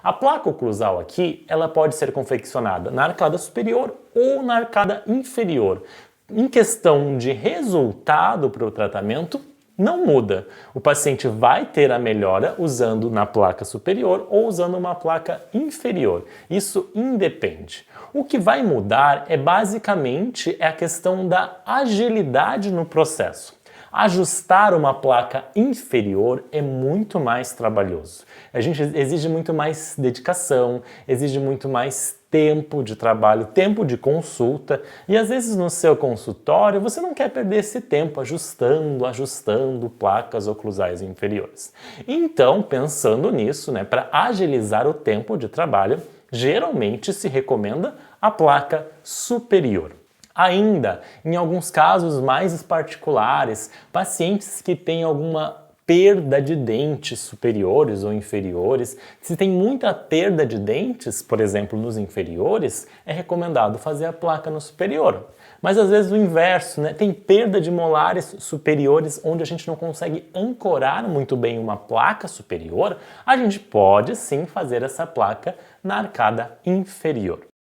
A placa oclusal aqui, ela pode ser confeccionada na arcada superior ou na arcada inferior. Em questão de resultado para o tratamento, não muda. O paciente vai ter a melhora usando na placa superior ou usando uma placa inferior. Isso independe. O que vai mudar é basicamente a questão da agilidade no processo. Ajustar uma placa inferior é muito mais trabalhoso. A gente exige muito mais dedicação, exige muito mais tempo de trabalho, tempo de consulta, e às vezes no seu consultório você não quer perder esse tempo ajustando placas oclusais inferiores. Então, pensando nisso, para agilizar o tempo de trabalho, geralmente se recomenda a placa superior. Ainda, em alguns casos mais particulares, pacientes que têm alguma perda de dentes superiores ou inferiores, se tem muita perda de dentes, por exemplo, nos inferiores, é recomendado fazer a placa no superior. Mas às vezes o inverso, tem perda de molares superiores onde a gente não consegue ancorar muito bem uma placa superior, a gente pode sim fazer essa placa na arcada inferior.